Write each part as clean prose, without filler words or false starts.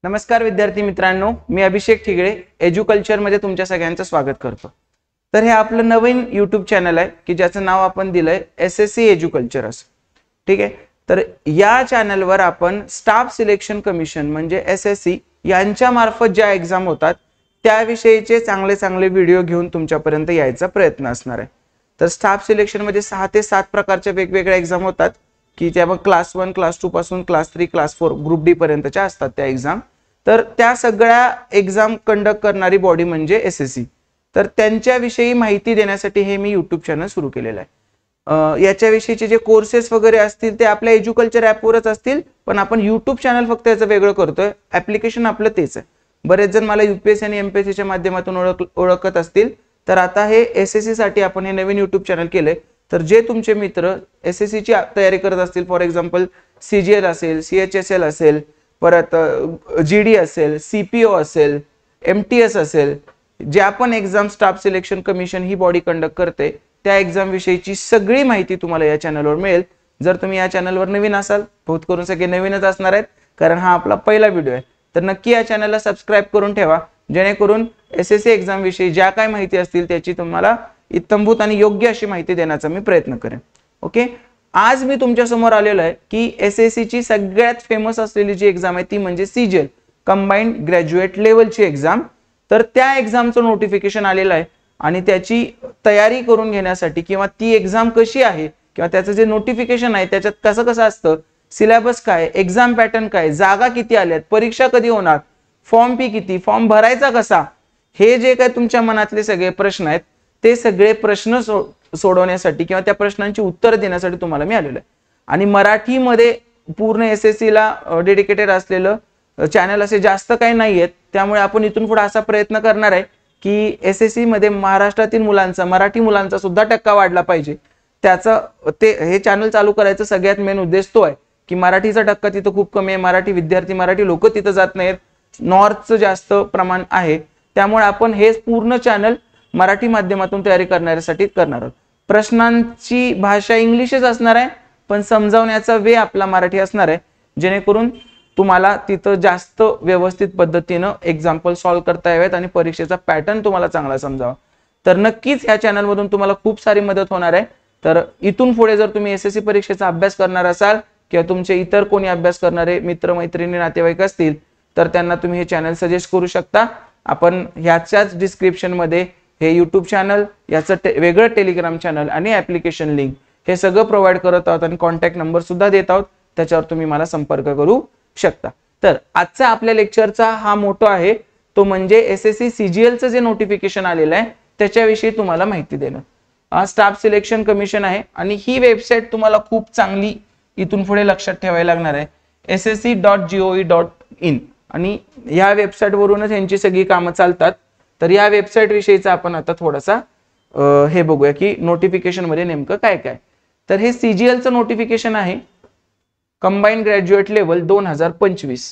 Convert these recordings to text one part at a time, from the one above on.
नमस्कार विद्यार्थी मित्रांनो, मी अभिषेक ठिगळे एज्युकल्चर मध्ये तुमच्या सगळ्यांचं स्वागत करतो। तर हे आपलं नवीन YouTube चॅनल आहे की ज्याचं नाव आपण दिलंय SSC एज्युकल्चर असं। ठीक आहे, तर या चॅनलवर आपण स्टाफ सिलेक्शन कमिशन म्हणजे SSC यांच्या मार्फत ज्या एग्जाम होतात त्याविषयीचे चांगले चांगले व्हिडिओ घेऊन तुमच्यापर्यंत यायचा प्रयत्न असणार आहे। तर स्टाफ सिलेक्शन मध्ये 6 ते 7 प्रकारच्या वेगवेगळ्या एग्जाम होतात की त्या क्लास 1 क्लास 2 पासून क्लास 3 क्लास 4 ग्रुप डी पर्यंतच्या असतात त्या एग्जाम। तर त्या सगळ्या एग्जाम कंडक्ट करणारी बॉडी म्हणजे SSC। तर त्यांच्याविषयी माहिती देण्यासाठी हे मी YouTube चॅनल सुरू केलेलं आहे। याच्याविषयीचे जे कोर्सेस वगैरे असतील ते आपल्या एज्युकल्चर ॲपवरच असतील, पण आपण YouTube चॅनल फक्त याचं वेगळं करतोय, ॲप्लिकेशन आपलं तेच आहे। बरेच जण मला UPSC आणि MPSC च्या माध्यमातून ओळखत असतील, तर आता हे SSC साठी आपण हे नवीन YouTube चॅनल केले। तर जे तुमचे मित्र SSC ची तयारी करत असतील, फॉर एक्झाम्पल CGL असेल, CHSL असेल, परत GD असेल, CPO असेल, MTS असेल, ज्या पण एक्झाम स्टाफ सिलेक्शन कमिशन ही बॉडी कंडक्ट करते त्या एक्झाम विषयीची सगळी माहिती तुम्हाला या चॅनलवर मिळेल। जर तुम्ही या चॅनलवर नवीन असाल, बहुत करून सगळे नवीनच असणार आहेत कारण हा आपला पहिला व्हिडिओ आहे, तर नक्की या चॅनलला सबस्क्राइब करून ठेवा, जेणेकरून SSC एक्झाम विषयी ज्या काय माहिती असतील त्याची तुम्हाला इत्तंभूत आणि योग्य अशी माहिती देण्याचा मी प्रयत्न करेन। ओके, आज मी तुमच्या समोर आलेलो आहे की SSC ची सगळ्यात फेमस असलेली जी एग्जाम आहे ती म्हणजे CGL कंबाइंड ग्रॅज्युएट लेवलची एग्जाम। तर त्या एग्जामचं नोटिफिकेशन आलेलं आहे आणि त्याची तयारी करून घेण्यासाठी किंवा ती एग्जाम कशी आहे किंवा त्याचं जे नोटिफिकेशन आहे त्याच्यात कसं कसं असतं, सिलेबस काय, एग्जाम पॅटर्न काय, जागा किती आल्यात, परीक्षा कधी होणार, फॉर्म फी किती, फॉर्म भरायचा कसा, हे जे काय तुमच्या मनातले सगळे प्रश्न आहेत ते सगळे प्रश्न सोडवण्यासाठी किंवा त्या प्रश्नांची उत्तर देण्यासाठी तुम्हाला मी आलेलो आहे। आणि मराठीमध्ये पूर्ण SSC ला डेडिकेटेड असलेलं चॅनल असे जास्त काही नाहीयेत, त्यामुळे आपण इथून पुढे असा प्रयत्न करणार आहे की SSC मध्ये महाराष्ट्रातील मुलांचा, मराठी मुलांचा सुद्धा टक्का वाढला पाहिजे। त्याचं हे चॅनल चालू करायचं सगळ्यात मेन उद्देश तो आहे की मराठीचा टक्का तिथं खूप कमी आहे, मराठी विद्यार्थी, मराठी लोक तिथं जात नाहीत, नॉर्थचं जास्त प्रमाण आहे, त्यामुळे आपण हे पूर्ण चॅनल मराठी माध्यमातून तयारी करण्यासाठी करणार आहोत। प्रश्नांची भाषा इंग्लिशच असणार आहे, पण समजावण्याचा वे आपला मराठी असणार आहे, जेणेकरून तुम्हाला तिथं जास्त व्यवस्थित पद्धतीनं एक्झाम्पल सॉल्व्ह करता यावेत आणि परीक्षेचा पॅटर्न तुम्हाला चांगला समजावा। तर नक्कीच या चॅनल मधून तुम्हाला खूप सारी मदत होणार आहे। तर इथून पुढे जर तुम्ही SSC परीक्षेचा अभ्यास करणार असाल किंवा तुमचे इतर कोणी अभ्यास करणारे मित्र मैत्रिणी नातेवाईक असतील तर त्यांना तुम्ही हे चॅनल सजेस्ट करू शकता। आपण ह्याच्याच डिस्क्रिप्शन मध्ये हे YouTube चॅनल, याचं वेगळं टेलिग्राम चॅनल आणि ऍप्लिकेशन लिंक हे सगळं प्रोव्हाइड करत आहोत आणि कॉन्टॅक्ट नंबर सुद्धा देत आहोत, त्याच्यावर तुम्ही मला संपर्क करू शकता। तर आजचा आपल्या लेक्चरचा हा मोटो आहे तो म्हणजे SSC CGL चं जे नोटिफिकेशन आलेलं आहे त्याच्याविषयी तुम्हाला माहिती देणं। स्टाफ सिलेक्शन कमिशन आहे आणि ही वेबसाईट तुम्हाला खूप चांगली इथून पुढे लक्षात ठेवायला लागणार आहे, ssc.gov.in, आणि या वेबसाईट वरूनच यांची सगळी कामं चालतात। तर या वेबसाईट विषयीचा आपण आता थोडासा हे बघूया की नोटिफिकेशन मध्ये नेमकं काय काय। तर हे CGL चं नोटिफिकेशन आहे, combined graduate level 2025,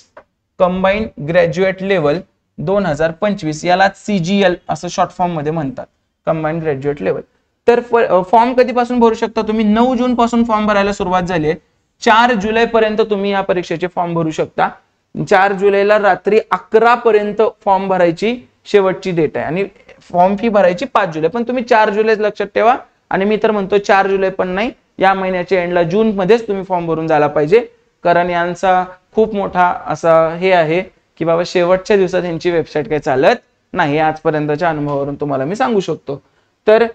combined graduate level 2025, याला CGL असं शॉर्ट फॉर्म मध्ये म्हणतात, कंबाइंड ग्रॅज्युएट लेवल। तर फॉर्म कधीपासून भरू शकता तुम्ही? 9 जून पासून फॉर्म भरायला सुरुवात झाली आहे, 4 जुलै पर्यंत तुम्ही या परीक्षेचे फॉर्म भरू शकता। 4 जुलैला रात्री 11 पर्यंत फॉर्म भरायची शेवटची डेट आहे आणि फॉर्म फी भरायची 5 जुलै, पण तुम्ही 4 जुलै लक्षात ठेवा। आणि मी तर म्हणतो 4 जुलै पण नाही, या महिन्याच्या एंडला जून मध्येच तुम्ही फॉर्म भरून झाला पाहिजे, कारण यांचा खूप मोठा असा हे आहे की बाबा शेवटच्या दिवसात यांची वेबसाईट काही चालत नाही, आजपर्यंतच्या अनुभवावरून तुम्हाला मी सांगू शकतो। तर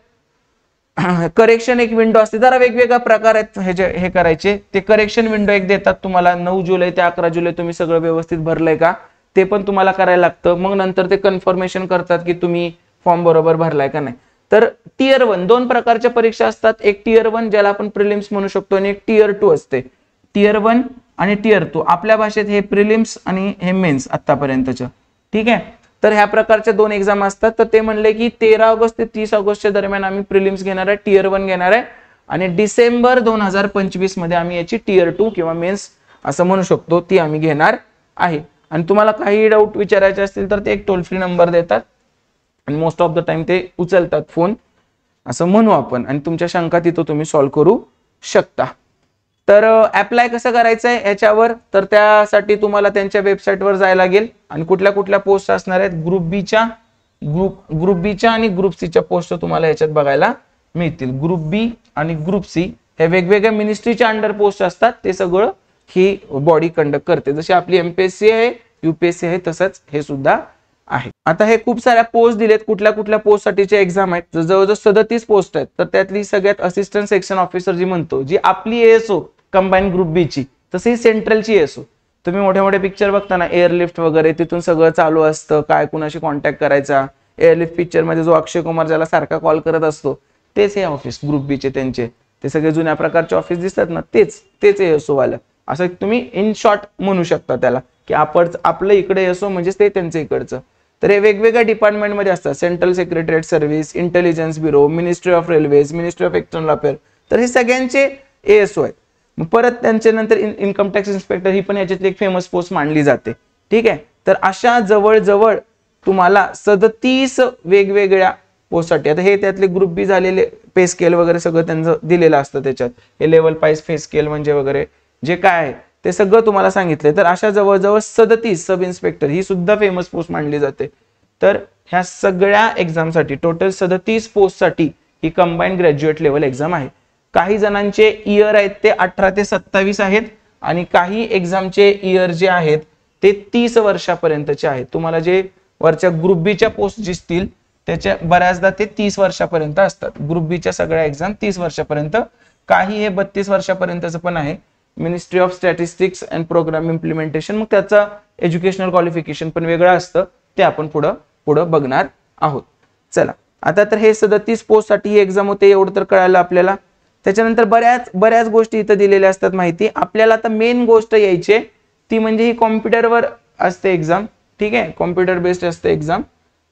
करेक्शन एक विंडो असते, जरा वेगवेगळ्या प्रकार आहेत हे करायचे, ते करेक्शन विंडो एक देतात तुम्हाला, 9 जुलै ते 11 जुलै तुम्ही सगळं व्यवस्थित भरलंय का ते पण तुम्हाला करायला लागतं, मग नंतर ते कन्फर्मेशन करतात की तुम्ही फॉर्म बरोबर भरलाय का नाही। तर टियर 1 दोन प्रकारच्या परीक्षा असतात, एक टियर 1 ज्याला आपण प्रिलिम्स म्हणू शकतो आणि एक टियर 2 असते। टियर 1 आणि टियर 2 आपल्या भाषेत हे प्रिलिम्स आणि हे मेन्स आतापर्यंतचं, ठीक आहे। तर ह्या प्रकारच्या दोन एक्झाम असतात। तर ते म्हणले की 13 ऑगस्ट ते 30 ऑगस्टच्या दरम्यान आम्ही प्रिलिम्स घेणार आहे, टियर 1 घेणार आहे, आणि डिसेंबर 2025 मध्ये आम्ही याची टियर 2 किंवा मेन्स असं म्हणू शकतो ती आम्ही घेणार आहे। आणि तुम्हाला काही डाऊट विचारायचे असतील तर ते एक टोल फ्री नंबर देतात आणि मोस्ट ऑफ द टाइम ते उचलतात फोन असं म्हणू आपण, आणि तुमच्या शंका तिथं तुम्ही सॉल्व्ह करू शकता। तर अप्लाय कसं करायचं आहे याच्यावर, तर त्यासाठी तुम्हाला त्यांच्या वेबसाईटवर जायला लागेल आणि कुठल्या कुठल्या पोस्ट असणार आहेत, ग्रुप बीच्या आणि ग्रुप सीच्या पोस्ट तुम्हाला याच्यात बघायला मिळतील. ग्रुप बी आणि ग्रुप सी हे वेगवेगळ्या मिनिस्ट्रीच्या अंडर पोस्ट असतात, ते सगळं ही बॉडी कंडक्ट करते. जशी आपली एमपीएससी आहे, यूपीएससी आहे, तसंच हे सुद्धा आहे. आता हे खूप साऱ्या पोस्ट दिलेत, कुठल्या कुठल्या पोस्ट साठीचे एक्झाम आहेत, जवळजवळ 37 पोस्ट आहेत. तर त्यातली सगळ्यात असिस्टंट सेक्शन ऑफिसर जी म्हणतो, जी आपली एएसओ कंबाईन ग्रुप बी ची, तशी सेंट्रलची एएसओ. तुम्ही मोठे मोठे पिक्चर बघताना एअरलिफ्ट वगैरे, तिथून सगळं चालू असतं, काय कुणाशी कॉन्टॅक्ट करायचा. एअरलिफ्ट पिक्चर मध्ये जो अक्षय कुमार ज्याला सारखा कॉल करत असतो, तेच हे ऑफिस ग्रुप बी चे. त्यांचे ते सगळे जुन्या प्रकारचे ऑफिस दिसतात ना, तेच एएसओ वाला, असं तुम्ही इन शॉर्ट म्हणू शकता त्याला, की आपलं इकडे एएसओ म्हणजे ते त्यांचं इकडचं. तर हे वेगवेगळ्या डिपार्टमेंटमध्ये असतात, central secretariat service, intelligence bureau, ministry of railways, ministry of external affair. तर हे सगळ्यांचे एएसओ आहेत. मग परत त्यांच्या नंतर इन्कम टॅक्स इन्स्पेक्टर, ही पण याच्यातली एक फेमस पोस्ट मानली जाते. ठीक आहे. तर अशा जवळजवळ तुम्हाला 37 वेगवेगळ्या पोस्टसाठी, आता हे त्यातले ग्रुप बी झालेले पे स्केल वगैरे सगळं त्यांचं दिलेलं असतं त्याच्यात, हे लेवल पाईज पे स्केल म्हणजे वगैरे जे काय आहे ते सगळं तुम्हाला सांगितलंय. तर अशा जवळजवळ 37 सब इन्स्पेक्टर, ही सुद्धा फेमस पोस्ट मानली जाते. तर ह्या सगळ्या एक्झामसाठी टोटल 37 पोस्टसाठी ही कंबाईंड ग्रॅज्युएट लेवल एक्झाम आहे. काही जणांचे इयर आहेत ते 18 ते 27 आहेत आणि काही एक्झामचे इयर जे आहेत ते 30 वर्षापर्यंतचे आहेत. तुम्हाला जे वरच्या ग्रुप बीच्या पोस्ट दिसतील त्याच्या बऱ्याचदा ते 30 वर्षापर्यंत असतात. ग्रुप बीच्या सगळ्या एक्झाम 30 वर्षापर्यंत, काही हे 32 वर्षापर्यंतचं पण आहे. Ministry of statistics and programme implementation, मग त्याचं एज्युकेशनल क्वालिफिकेशन पण वेगळं असतं, ते आपण पुढं बघणार आहोत. चला, आता तर हे 37 पोस्ट साठी ही एक्झाम होते, एवढं तर कळालं आपल्याला. त्याच्यानंतर बऱ्याच गोष्टी इथं दिलेल्या असतात माहिती. आपल्याला आता मेन गोष्ट यायची ती म्हणजे ही कॉम्प्युटरवर असते एक्झाम. ठीक आहे, कॉम्प्युटर बेस्ड असते एक्झाम.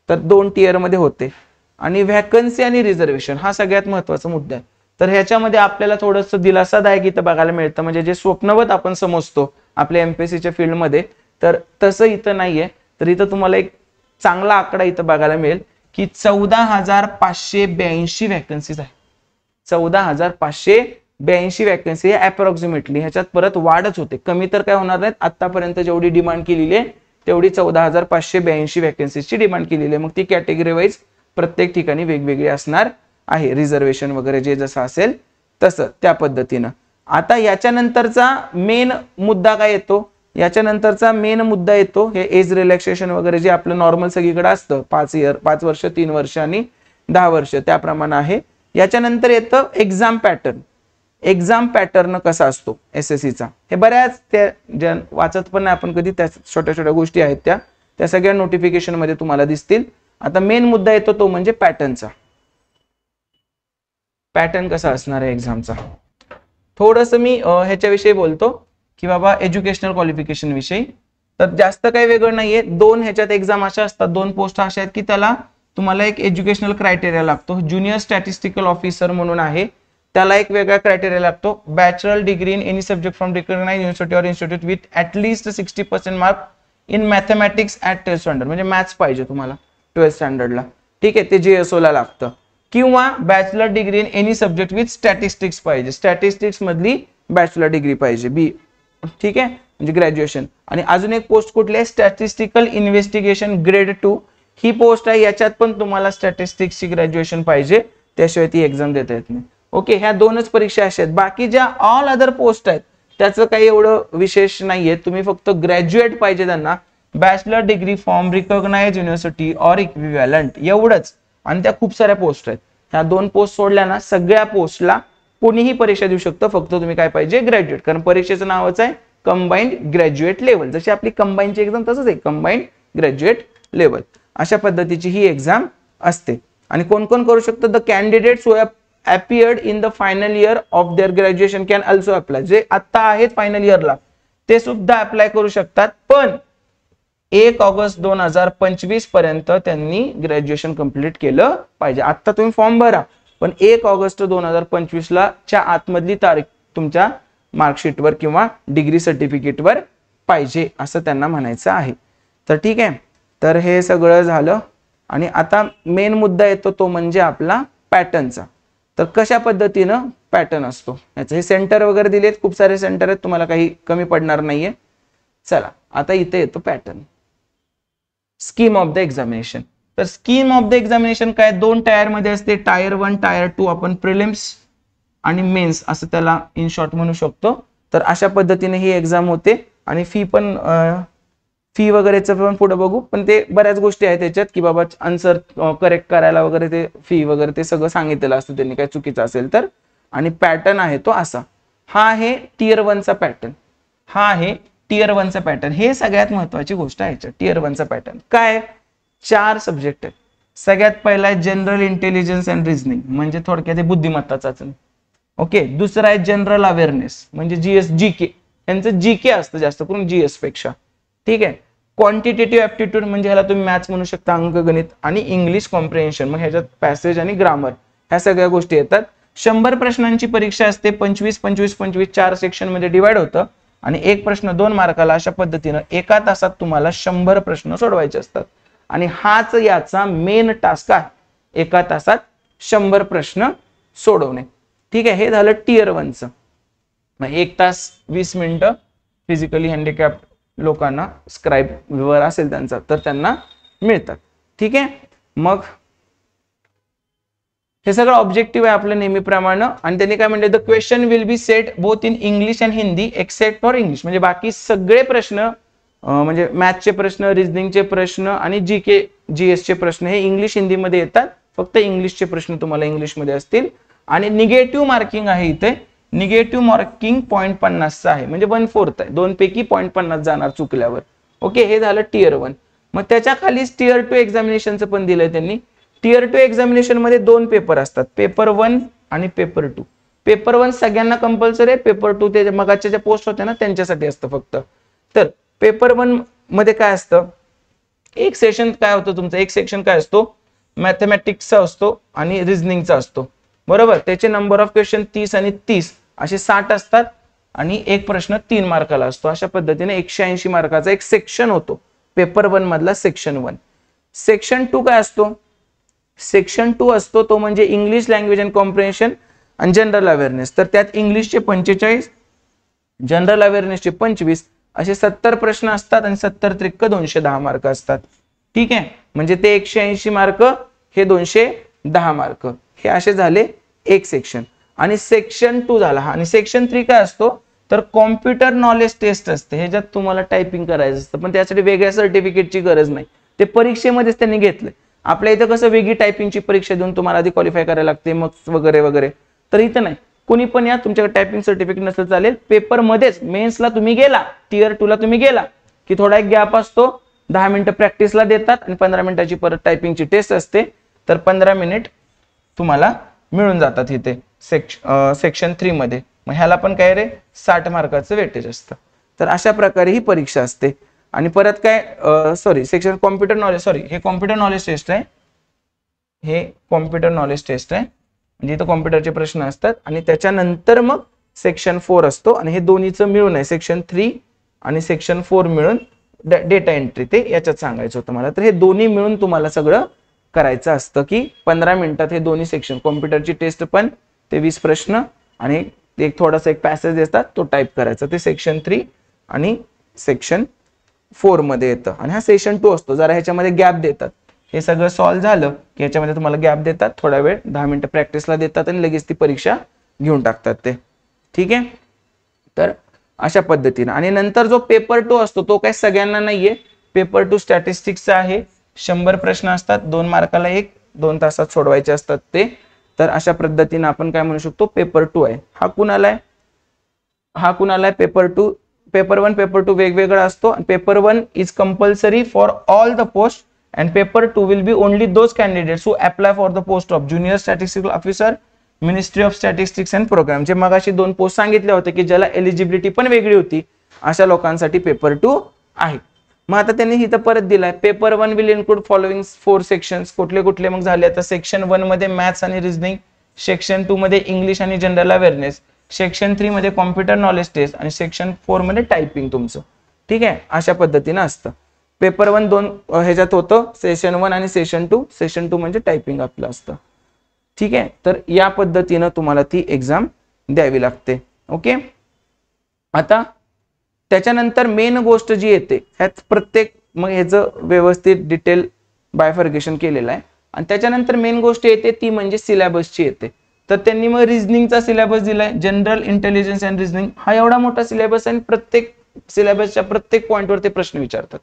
तर 2 टियर मध्ये होते आणि व्हॅकन्सी आणि रिझर्वेशन हा सगळ्यात महत्वाचा मुद्दा आहे. तर ह्याच्यामध्ये आपल्याला थोडंसं दिलासादायक इथं बघायला मिळतं, म्हणजे जे स्वप्नवत आपण समजतो आपल्या एमपीएससीच्या फील्डमध्ये, तर तसं इथं नाहीये. तर इथं तुम्हाला एक चांगला आकडा इथं बघायला मिळेल की 14,582 व्हॅकन्सीज आहे. 14,582 व्हॅकन्सी अप्रॉक्सिमेटली. ह्याच्यात परत वाढच होते, कमी तर काय होणार नाहीत. आतापर्यंत जेवढी डिमांड केलेली आहे तेवढी 14,582 व्हॅकन्सीची डिमांड केलेली आहे. मग ती कॅटेगरी वाईज प्रत्येक ठिकाणी वेगवेगळी असणार आहे, रिझर्वेशन वगैरे जे जसं असेल तसं त्या पद्धतीनं. आता याच्यानंतरचा मेन मुद्दा काय येतो, याच्यानंतरचा मेन मुद्दा येतो हे एज रिलॅक्सेशन वगैरे, जे आपलं नॉर्मल सगळीकडे असतं 5 वर्ष 3 वर्ष आणि 10 वर्ष त्याप्रमाणे आहे. याच्यानंतर येतं एक्झाम पॅटर्न. एक्झाम पॅटर्न कसा असतो एसएससीचा, हे बऱ्याच त्या वाचत पण नाही आपण कधी, त्या छोट्या छोट्या गोष्टी आहेत त्या सगळ्या नोटिफिकेशन मध्ये तुम्हाला दिसतील. आता मेन मुद्दा येतो तो म्हणजे पॅटर्नचा. पॅटर्न कसा असणार आहे एक्झामचा, थोडंसं मी ह्याच्याविषयी बोलतो की बाबा एज्युकेशनल क्वालिफिकेशन विषयी. तर जास्त काही वेगळं नाहीये. 2 ह्याच्यात एक्झाम अशा असतात, 2 पोस्ट अशा आहेत की त्याला तुम्हाला एक एज्युकेशनल क्रायटेरिया लागतो. ज्युनियर स्टॅटिस्टिकल ऑफिसर म्हणून आहे, त्याला एक वेगळा क्रायटेरिया लागतो. Bachelor degree in any subject from recognised university or institute with at least 60% mark in mathematics at 12th standard. म्हणजे मॅथ्स पाहिजे तुम्हाला 12th स्टँडर्डला. ठीक आहे, ते जीएसओ ला लागतं. किंवा bachelor degree in any subject with statistics पाहिजे, स्टॅटिस्टिक्स मधली बॅचलर डिग्री पाहिजे बी. ठीक आहे, म्हणजे ग्रॅज्युएशन. आणि अजून एक पोस्ट कुठली आहे, स्टॅटिस्टिकल इन्व्हेस्टिगेशन ग्रेड 2 ही पोस्ट आहे. याच्यात पण तुम्हाला स्टॅटिस्टिक्सची ग्रॅज्युएशन पाहिजे, त्याशिवाय ती एक्झाम देता येत नाही. ओके, ह्या 2च परीक्षा अशा आहेत. बाकी ज्या ऑल अदर पोस्ट आहेत त्याचं काही एवढं विशेष नाहीये. तुम्ही फक्त ग्रॅज्युएट पाहिजे त्यांना, bachelor degree from recognised university or equivalent, एवढंच. आणि त्या खूप साऱ्या पोस्ट आहेत. ह्या 2 पोस्ट सोडल्या ना, सगळ्या पोस्टला कोणीही परीक्षा देऊ शकतं. फक्त तुम्ही काय पाहिजे, ग्रॅज्युएट. कारण परीक्षेचं नावच आहे कंबाईंड ग्रॅज्युएट लेवल. जशी आपली कंबाईनची एक्झाम तसंच आहे, कंबाईंड ग्रॅज्युएट लेवल. अशा पद्धतीची ही एक्झाम असते. आणि कोण कोण करू शकतं, the candidates who have appeared in the final year of their graduation can also apply. जे आता आहेत फायनल इयरला ते सुद्धा अप्लाय करू शकतात, पण 1 ऑगस्ट 2025 पर्यंत त्यांनी ग्रॅज्युएशन कंप्लीट केलं पाहिजे. आता तुम्ही फॉर्म भरा, पण 1 ऑगस्ट 2025 ला च्या आतमधली तारीख तुमच्या मार्कशीटवर किंवा डिग्री सर्टिफिकेटवर पाहिजे, असं त्यांना म्हणायचं आहे. तर ठीक आहे, तर हे सगळं झालं. आणि आता मेन मुद्दा येतो तो म्हणजे आपला पॅटर्नचा. तर कशा पद्धतीनं पॅटर्न असतो याचं, हे सेंटर वगैरे दिलेत, खूप सारे सेंटर आहेत, तुम्हाला काही कमी पडणार नाहीये. चला आता इथे येतो pattern. Scheme of the examination. तर स्कीम ऑफ द एक्झामिनेशन काय, 2 टायर मध्ये असते, टायर 1 टायर 2. आपण प्रिलिम्स आणि मेन्स असं त्याला इन शॉर्ट म्हणू शकतो. तर अशा पद्धतीने ही एक्झाम होते आणि फी वगैरेचं पण पुढे बघू, पण ते बऱ्याच गोष्टी आहेत त्याच्यात की बाबा आन्सर करेक्ट करायला वगैरे ते फी वगैरे ते सगळं सांगितलेलं असतं त्यांनी, काय चुकीचं असेल तर. आणि पॅटर्न आहे तो असा, हा आहे टियर 1चा पॅटर्न, हा आहे टियर 1चा पॅटर्न. हे सगळ्यात महत्वाची गोष्ट आहे टियर 1चा पॅटर्न. काय 4 सब्जेक्ट आहेत. सगळ्यात पहिला आहे जनरल इंटेलिजन्स अँड रिझनिंग, म्हणजे थोडक्यात बुद्धिमत्ता चाचणी. ओके. दुसरा आहे जनरल अवेअरनेस, म्हणजे जीके. यांचं जीके असतं जास्त करून जीएस पेक्षा. ठीक आहे. क्वांटिटेटिव्ह ऍप्टिट्यूड म्हणजे ह्याला तुम्ही मॅथ्स म्हणू शकता, अंकगणित. आणि इंग्लिश कॉम्प्रिहेन्शन, मग ह्याच्यात पॅसेज आणि ग्रामर ह्या सगळ्या गोष्टी येतात. 100 प्रश्नांची परीक्षा असते. 25 25 25 4 सेक्शन मध्ये डिवाइड होतं आणि एक प्रश्न 2 मार्काला. अशा पद्धतीनं एका तासात तुम्हाला 100 प्रश्न सोडवायचे असतात आणि हाच याचा मेन टास्क आहे, एका तासात 100 प्रश्न सोडवणे. ठीक आहे. हे झालं टियर 1चं. मग 1 तास 20 मिनिटं फिजिकली हँडिकॅप लोकांना, स्क्राईब वर असेल त्यांचा तर त्यांना मिळतात. ठीक आहे. मग हे सगळं ऑब्जेक्टिव्ह आहे आपलं नेहमीप्रमाणे. आणि त्यांनी काय म्हणले, the question will be set both in English and Hindi except for English. म्हणजे बाकी सगळे प्रश्न, म्हणजे मॅथ्सचे प्रश्न, रिझनिंगचे प्रश्न आणि जीके जीएसचे प्रश्न हे इंग्लिश हिंदीमध्ये येतात. फक्त इंग्लिशचे प्रश्न तुम्हाला इंग्लिशमध्ये असतील. आणि निगेटिव्ह मार्किंग आहे इथे, निगेटिव्ह मार्किंग 0.50 आहे, म्हणजे 1/4 आहे. 2 पैकी 0.50 जाणार चुकल्यावर. ओके. हे झालं टियर 1. मग त्याच्या खालीच टियर 2 एक्झामिनेशनचं पण दिलंय त्यांनी. टियर 2 एक्झामिनेशन मध्ये 2 पेपर असतात, पेपर 1 आणि पेपर 2. पेपर 1 सगळ्यांना कंपल्सरी आहे, पेपर 2 ते मगाच्या ज्या पोस्ट होत्या ना त्यांच्यासाठी असतं फक्त. तर पेपर 1 मध्ये काय असतं, एक सेशन काय होतं तुमचं, एक सेक्शन काय असतो, मॅथमॅटिक्सचा असतो आणि रिझनिंगचा असतो. बरोबर. त्याचे नंबर ऑफ क्वेश्चन 30 आणि 30 असे 60 असतात आणि एक प्रश्न 3 मार्काला असतो. अशा पद्धतीने 180 मार्काचा एक सेक्शन होतो पेपर 1 मधला, सेक्शन 1. सेक्शन 2 काय असतो, सेक्शन 2 असतो तो म्हणजे इंग्लिश लँग्वेज अँड कॉम्प्रिहेन्शन आणि जनरल अवेअरनेस. तर त्यात इंग्लिशचे 45, जनरल अवेअरनेसचे 25 असे 70 प्रश्न असतात आणि 70 त्रिक 210 मार्क असतात. ठीक आहे. म्हणजे ते 180 मार्क, हे 210 मार्क, हे असे झाले एक सेक्शन. आणि सेक्शन 2 झाला. आणि सेक्शन 3 काय असतो, तर कॉम्प्युटर नॉलेज टेस्ट असते. ह्याच्यात तुम्हाला टायपिंग करायचं असतं, पण त्यासाठी वेगळ्या सर्टिफिकेटची गरज नाही, ते परीक्षेमध्येच त्यांनी घेतलंय. आपल्या इथं कसं वेगळी टायपिंगची परीक्षा देऊन तुम्हाला आधी क्वालिफाय करायला लागते मग वगैरे वगैरे, तर इथं नाही. कोणी पण या, तुमच्याकडे टायपिंग सर्टिफिकेट नसेल चालेल, पेपर मध्येच मेन्सला तुम्ही गेला, टियर 2 ला तुम्ही गेला की थोडा एक गॅप असतो, 10 मिनिटं प्रॅक्टिसला देतात आणि 15 मिनिटाची परत टायपिंगची टेस्ट असते. तर 15 मिनिट तुम्हाला मिळून जातात इथे सेक्शन 3 मध्ये. मग ह्याला पण काय रे 60 मार्काचं वेटेज असतं. तर अशा प्रकारे ही परीक्षा असते. आणि परत काय, सेक्शन कॉम्प्युटर नॉलेज, हे कॉम्प्युटर नॉलेज टेस्ट आहे, हे कॉम्प्युटर नॉलेज टेस्ट आहे, म्हणजे इथं कॉम्प्युटरचे प्रश्न असतात. आणि त्याच्यानंतर मग सेक्शन 4 असतो आणि हे दोन्हीचं मिळून आहे, सेक्शन 3 आणि सेक्शन 4 मिळून डेटा एंट्री, ते याच्यात सांगायचं होतं मला. तर हे दोन्ही मिळून तुम्हाला सगळं करायचं असतं की 15 मिनिटात हे दोन्ही सेक्शन, कॉम्प्युटरची टेस्ट पण ते 20 प्रश्न आणि एक थोडासा एक पॅसेज देतात तो टाईप करायचा, ते सेक्शन 3 आणि सेक्शन 4 मध्ये येतं. आणि हा सेशन 2 असतो, जरा ह्याच्यामध्ये गॅप देतात. हे सगळं सॉल्व्ह झालं की ह्याच्यामध्ये तुम्हाला गॅप देतात, थोडा वेळ 10 मिनिटं प्रॅक्टिसला देतात आणि लगेच ती परीक्षा घेऊन टाकतात ते. ठीक आहे. तर अशा पद्धतीने. आणि नंतर जो पेपर 2 असतो तो काय सगळ्यांना नाहीये, पेपर 2 स्टॅटिस्टिक्सचा आहे. 100 प्रश्न असतात, 2 मार्काला एक, 2 तासात सोडवायचे असतात ते. तर अशा पद्धतीने आपण काय म्हणू शकतो, पेपर 2 आहे. हा कुणाला आहे, हा कुणाला आहे पेपर 2. पेपर 1 पेपर 2 वेगवेगळा असतो. Paper 1 is compulsory for all the post and paper 2 will be only those candidates who apply for the post of junior statistical officer, ministry of statistics and program. जे मगाशी 2 post सांगितले होते की ज्याला eligibility पण वेगळी होती, अशा लोकांसाठी पेपर 2 आहे. मग आता त्यांनी इथं परत दिलाय, paper 1 will include following 4 sections. कुठले कुठले मग झाले, आता सेक्शन 1 मध्ये मॅथ्स आणि रिझनिंग, सेक्शन 2 मध्ये इंग्लिश आणि जनरल अवेअरनेस, सेक्शन 3 मध्ये कॉम्प्युटर नॉलेज टेस्ट आणि सेक्शन 4 मध्ये टायपिंग तुमचं. ठीक आहे. अशा पद्धतीने असतं. पेपर 1 2 ह्याच्यात होतं, सेशन 1 आणि सेशन 2. सेशन 2 म्हणजे टायपिंग आपलं असतं. ठीक आहे, तर या पद्धतीनं तुम्हाला ती एक्झाम द्यावी लागते. ओके, आता त्याच्यानंतर मेन गोष्ट जी येते ह्यात प्रत्येक मग ह्याचं व्यवस्थित डिटेल बायफर्गेशन केलेलं आहे. आणि त्याच्यानंतर मेन गोष्ट येते ती म्हणजे सिलेबसची येते. तर त्यांनी मग रिझनिंगचा सिलेबस दिलाय, जनरल इंटेलिजन्स अँड रिझनिंग. हा एवढा मोठा सिलेबस आहे आणि प्रत्येक सिलेबसच्या प्रत्येक पॉईंटवर ते प्रश्न विचारतात.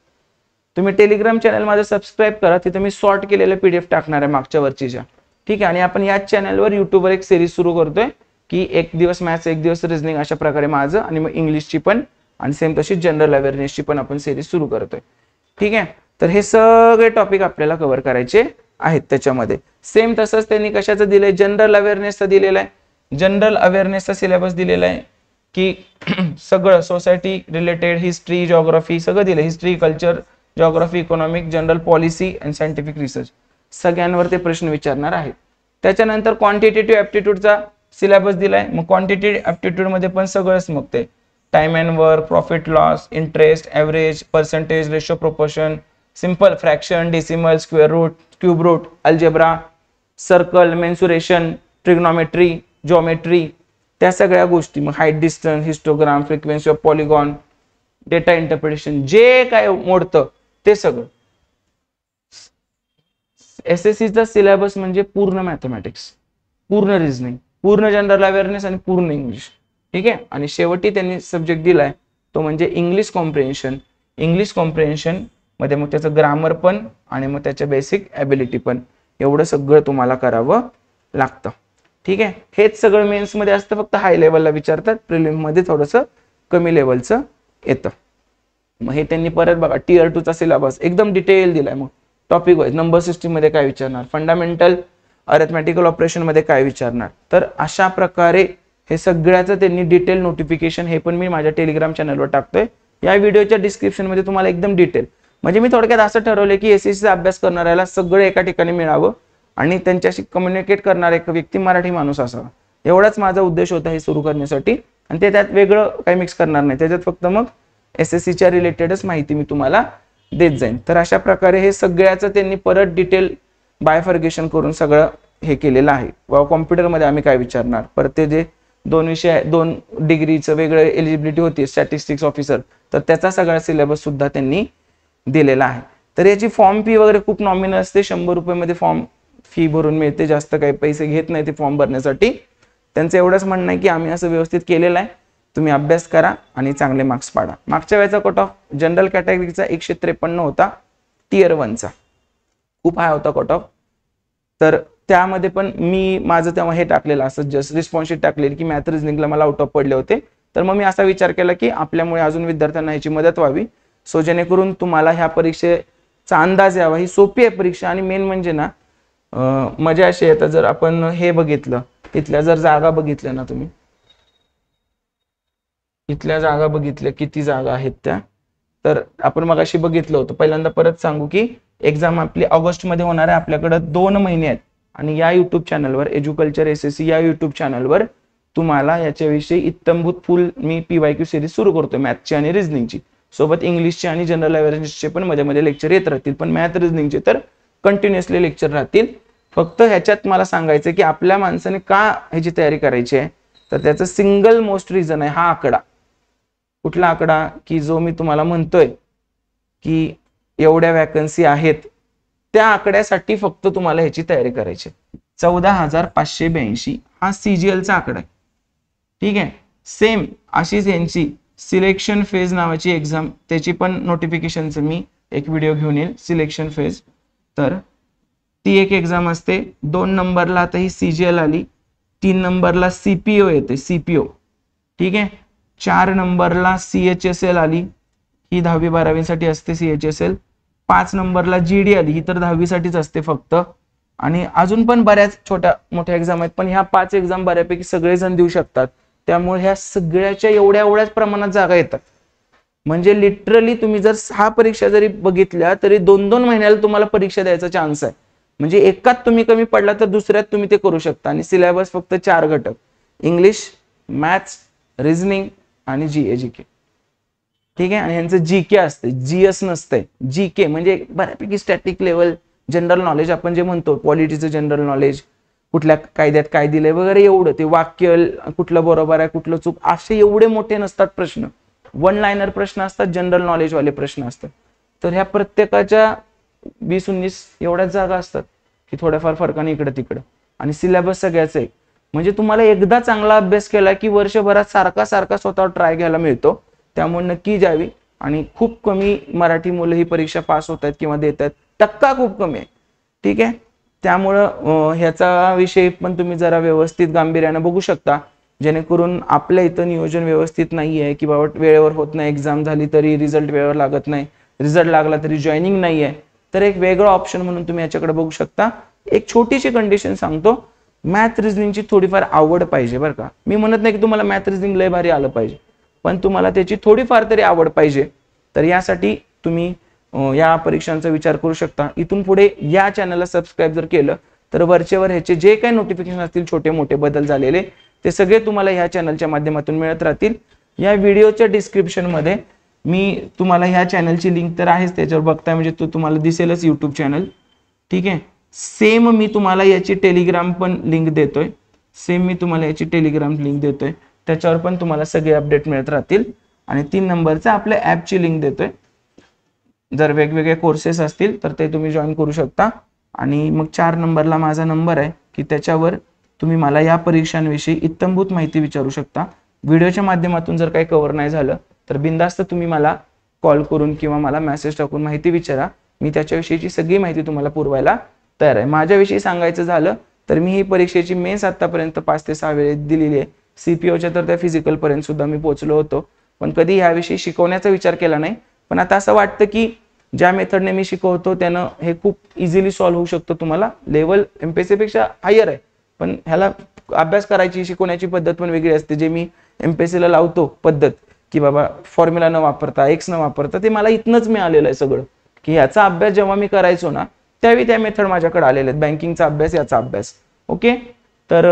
तुम्ही टेलिग्राम चॅनल माझं सबस्क्राईब करा, तिथे मी सॉर्ट केलेले PDF टाकणार आहे मागच्या वर्षीच्या. ठीक आहे, आणि आपण याच चॅनलवर युट्यूबवर एक सिरीज सुरू करतोय की एक दिवस मॅथ्स एक दिवस रिझनिंग अशा प्रकारे माझं, आणि मग इंग्लिशची पण आणि सेम तशी जनरल अवेअरनेसची पण आपण सिरीज सुरू करतोय. ठीक आहे, तर हे सगळे टॉपिक आपल्याला कव्हर करायचे आहेत त्याच्यामध्ये. सेम तसंच त्यांनी कशाचं दिलंय, जनरल अवेअरनेसचा दिलेला आहे. जनरल अवेअरनेसचा सिलेबस दिलेला आहे की सगळं सोसायटी रिलेटेड, हिस्ट्री, जॉग्राफी सगळं दिलं. History, culture, geography, economic, general policy and scientific research सगळ्यांवर ते प्रश्न विचारणार आहेत. त्याच्यानंतर क्वांटिटेटिव्ह ॲप्टिट्यूडचा सिलेबस दिलाय. मग क्वांटिटेटिव्ह ॲप्टिट्यूड मध्ये पण सगळंच मग ते time and work, profit loss, interest, average, percentage, ratio, proportion, simple fraction, decimal, square root, cube root, algebra, circle, mensuration, trigonometry, geometry, त्या सगळ्या गोष्टी. मग height, distance, histogram, frequency of polygon, data interpretation, जे काय मोडतं ते सगळं. SSCचा सिलेबस म्हणजे पूर्ण मॅथमॅटिक्स, पूर्ण रिझनिंग, पूर्ण जनरल अवेअरनेस आणि पूर्ण इंग्लिश. ठीक आहे, आणि शेवटी त्यांनी सब्जेक्ट दिलाय तो म्हणजे इंग्लिश कॉम्प्रिहेन्शन. इंग्लिश कॉम्प्रिहेन्शन मध्ये मग त्याचं ग्रामर पण आणि मग त्याच्या बेसिक ॲबिलिटी पण, एवढं सगळं तुम्हाला करावं लागतं. ठीक आहे, हेच सगळं मेन्स मध्ये असतं, फक्त हाय लेवलला विचारतात, प्रिलिम मध्ये थोडंसं कमी लेवलचं येतं. मग हे त्यांनी परत बघा Tier 2 चा सिलेबस एकदम डिटेल दिलाय. मग टॉपिक वाईज नंबर सिस्टीम मध्ये काय विचारणार, फंडामेंटल अरिथमॅटिकल ऑपरेशन मध्ये काय विचारणार. तर अशा प्रकारे हे सगळ्याचं त्यांनी डिटेल नोटिफिकेशन हे पण मी माझ्या टेलिग्राम चॅनलवर टाकतोय. या व्हिडिओच्या डिस्क्रिप्शन मध्ये तुम्हाला एकदम डिटेल, म्हणजे मी थोडक्यात असं ठरवलंय की SSCचा अभ्यास करणाऱ्याला सगळं एका ठिकाणी मिळावं आणि त्यांच्याशी कम्युनिकेट करणारा एक व्यक्ती मराठी माणूस असावा, एवढाच माझा उद्देश होता हे सुरू करण्यासाठी. आणि ते त्यात वेगळं काही मिक्स करणार नाही, त्याच्यात फक्त मग SSCच्या रिलेटेडच माहिती मी तुम्हाला देत जाईन. तर अशा प्रकारे हे सगळ्याचं त्यांनी परत डिटेल बायफर्गेशन करून सगळं हे केलेलं आहे. व कॉम्प्युटरमध्ये आम्ही काय विचारणार, परत ते जे 2 विषय 2 डिग्रीचं वेगळं एलिजिबिलिटी होती स्टॅटिस्टिक्स ऑफिसर, तर त्याचा सगळा सिलेबस सुद्धा त्यांनी दिलेला आहे. तर याची फॉर्म फी वगैरे खूप नॉमिनल असते, 100 रुपये मध्ये फॉर्म फी भरून मिळते, जास्त काही पैसे घेत नाही ते फॉर्म भरण्यासाठी. त्यांचं एवढंच म्हणणं आहे की आम्ही असं व्यवस्थित केलेलं आहे, तुम्ही अभ्यास करा आणि चांगले मार्क्स पाडा. मागच्या वेळेचा कट ऑफ जनरल कॅटेगरीचा 153 होता, Tier 1 चा खूप हाय होता कट ऑफ. तर त्यामध्ये पण मी माझं तेव्हा हे टाकलेलं असं जस्ट रिस्पॉन्स शीट टाकलेली की मॅथ रिझनिंगला मला आउट ऑफ पडले होते. तर मग मी असा विचार केला की आपल्यामुळे अजून विद्यार्थ्यांना ह्याची मदत व्हावी, सो जेणेकरून तुम्हाला ह्या परीक्षेचा अंदाज यावा. ही सोपी आहे परीक्षा आणि मेन म्हणजे ना मजा अशी आहे, जर आपण हे बघितलं इथल्या जर जागा बघितल्या ना, तुम्ही इथल्या जागा बघितल्या किती जागा आहेत त्या, तर आपण मगाशी बघितलं होतं. पहिल्यांदा परत सांगू की एक्झाम आपली ऑगस्ट मध्ये होणार आहे, आपल्याकडे 2 महिने आहेत. आणि या युट्यूब चॅनलवर एज्युकल्चर SSC या युट्यूब चॅनलवर तुम्हाला याच्याविषयी इत्तमभूत फुल मी PYQ सिरीज सुरू करतोय, मॅथची आणि रिझनिंगची, सोबत इंग्लिशची आणि जनरल अवेअरनेसचे पण मध्ये मध्ये लेक्चर येत राहतील. पण मॅथ रिझनिंगचे तर कंटिन्युअसली लेक्चर राहतील. फक्त ह्याच्यात मला सांगायचं की आपल्या माणसाने का ह्याची तयारी करायची आहे, तर त्याचं सिंगल मोस्ट रिझन आहे हा आकडा. कुठला आकडा, की जो मी तुम्हाला म्हणतोय की एवढ्या वॅकन्सी आहेत, त्या आकड्यासाठी फक्त तुम्हाला ह्याची तयारी करायची. 14,582 हा CGLचा आकडा आहे. ठीक आहे, सेम अशीच यांची सिलेक्शन फेज नावाची एक्झाम, त्याची पण नोटिफिकेशनचं मी एक व्हिडिओ घेऊन येईल. सिलेक्शन फेज, तर ती एक एक्झाम असते. 2 नंबरला आता ही CGL आली, 3 नंबरला CPO येते, CPO. ठीक आहे, 4 नंबरला CHSL आली, ही 10वी 12वी साठी असते CHSL. 5 नंबरला GD आली, ही तर 10वी साठीच असते फक्त. आणि अजून पण बऱ्याच छोट्या मोठ्या एक्झाम आहेत, पण ह्या 5 एक्झाम बऱ्यापैकी सगळेजण देऊ शकतात. त्यामुळे ह्या सगळ्याच्या एवढ्याच प्रमाणात जागा येतात. म्हणजे लिटरली तुम्ही जर 6 परीक्षा जरी बघितल्या तरी 2-2 महिन्याला तुम्हाला परीक्षा द्यायचा चान्स आहे. म्हणजे एकात तुम्ही कमी पडला तर दुसऱ्यात तुम्ही ते करू शकता. आणि सिलेबस फक्त 4 घटक, इंग्लिश, मॅथ्स, रिझनिंग आणि GK. ठीक आहे, आणि यांचं GK असते, GS नसते. GK म्हणजे बऱ्यापैकी स्टॅटिक लेवल जनरल नॉलेज आपण जे म्हणतो, पॉलिटीचं जनरल नॉलेज, कुठल्या कायद्यात काय दिलंय वगैरे एवढं, ते वाक्य कुठलं बरोबर आहे कुठलं चूक असे एवढे मोठे नसतात प्रश्न, वन लाईनर प्रश्न असतात, जनरल नॉलेज वाले प्रश्न असतात. तर ह्या प्रत्येकाच्या 20-19 एवढ्याच जागा असतात की थोड्याफार फरकाने इकडं तिकडं, आणि सिलेबस सगळ्याच आहे. म्हणजे तुम्हाला एकदा चांगला अभ्यास केला की वर्षभरात सारखा सारखा स्वतःवर ट्राय घ्यायला मिळतो. त्यामुळे नक्की जावी. आणि खूप कमी मराठी मुलं ही परीक्षा पास होत आहेत किंवा देत आहेत, टक्का खूप कमी आहे. ठीक आहे, त्यामुळं ह्याचा विषय पण तुम्ही जरा व्यवस्थित गांभीर्यानं बघू शकता, जेणेकरून आपल्या इथं नियोजन व्यवस्थित नाही आहे की बाबा वेळेवर होत नाही, एक्झाम झाली तरी रिझल्ट वेळेवर लागत नाही, रिझल्ट लागला तरी जॉईनिंग नाही आहे. तर एक वेगळं ऑप्शन म्हणून तुम्ही याच्याकडे बघू शकता. एक छोटीशी कंडिशन सांगतो, मॅथ रिझनिंगची थोडीफार आवड पाहिजे बरं का. मी म्हणत नाही की तुम्हाला मॅथ रिझनिंग लय भारी आलं पाहिजे, पण तुम्हाला त्याची थोडीफार तरी आवड पाहिजे. तर यासाठी तुम्ही या परीक्षांचा विचार करू शकता. इथून पुढे या चॅनलला सबस्क्राईब जर केलं तर वरचेवर ह्याचे जे काही नोटिफिकेशन असतील, छोटे मोठे बदल झालेले, ते सगळे तुम्हाला ह्या चॅनलच्या माध्यमातून मिळत राहतील. या व्हिडिओच्या डिस्क्रिप्शन मध्ये मी तुम्हाला ह्या चॅनलची लिंक तर आहेच, त्याच्यावर बघताय म्हणजे तो तुम्हाला दिसेलच यूट्यूब चॅनल. ठीक आहे, सेम मी तुम्हाला याची टेलिग्राम पण लिंक देतोय, त्याच्यावर पण तुम्हाला सगळे अपडेट मिळत राहतील. आणि 3 नंबरचा आपल्या ॲपची लिंक देतोय, जर वेगवेगळे कोर्सेस असतील तर ते तुम्ही जॉईन करू शकता. आणि मग 4 नंबरला माझा नंबर आहे की त्याच्यावर तुम्ही मला या परीक्षांविषयी इत्थंभूत माहिती विचारू शकता. व्हिडिओच्या माध्यमातून जर काही कव्हर नाही झालं तर बिनधास्त तुम्ही मला कॉल करून किंवा मला मेसेज टाकून माहिती विचारा. मी त्याच्याविषयीची सगळी माहिती तुम्हाला पुरवायला तयार आहे. माझ्याविषयी सांगायचं झालं तर मी ही परीक्षेची मेन्स आतापर्यंत 5 ते 6 वेळेस दिलेली आहे. CPOच्या तर त्या फिजिकल पर्यंत सुद्धा मी पोहोचलो होतो, पण कधी याविषयी शिकवण्याचा विचार केला नाही. पण आता असं वाटतं की ज्या मेथडने मी शिकवतो त्यानं हे खूप इझिली सॉल्व्ह होऊ शकतो. तुम्हाला लेवल MPSC पेक्षा हायर आहे, पण ह्याला अभ्यास करायची शिकवण्याची पद्धत पण वेगळी असते. जे मी MPSC ला लावतो पद्धत की बाबा फॉर्म्युला न वापरता, एक्स न वापरता, ते मला इथनच मिळालेलं आहे सगळं. की याचा अभ्यास जेव्हा मी करायचो ना त्यावेळी त्या मेथड माझ्याकडे आलेले आहेत, बँकिंगचा अभ्यास, याचा अभ्यास. ओके, तर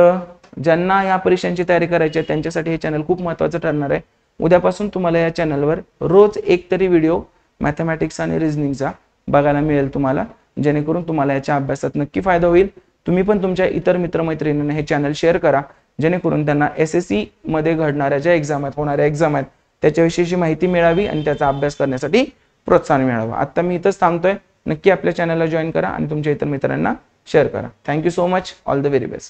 ज्यांना या परीक्षांची तयारी करायची आहे त्यांच्यासाठी हे चॅनल खूप महत्त्वाचं ठरणार आहे. उद्यापासून तुम्हाला या चॅनलवर रोज एक तरी व्हिडिओ मॅथमॅटिक्स आणि रिझनिंगचा बघायला मिळेल तुम्हाला, जेणेकरून तुम्हाला याच्या अभ्यासात नक्की फायदा होईल. तुम्ही पण तुमच्या इतर मित्रमैत्रिणींना हे चॅनल शेअर करा, जेणेकरून त्यांना SSC मध्ये घडणाऱ्या ज्या एक्झाम आहेत, होणाऱ्या एक्झाम आहेत, त्याच्याविषयीची माहिती मिळावी आणि त्याचा अभ्यास करण्यासाठी प्रोत्साहन मिळावं. आता मी इथंच थांबतोय. नक्की आपल्या चॅनलला जॉईन करा आणि तुमच्या इतर मित्रांना शेअर करा. Thank you so much. All the very best.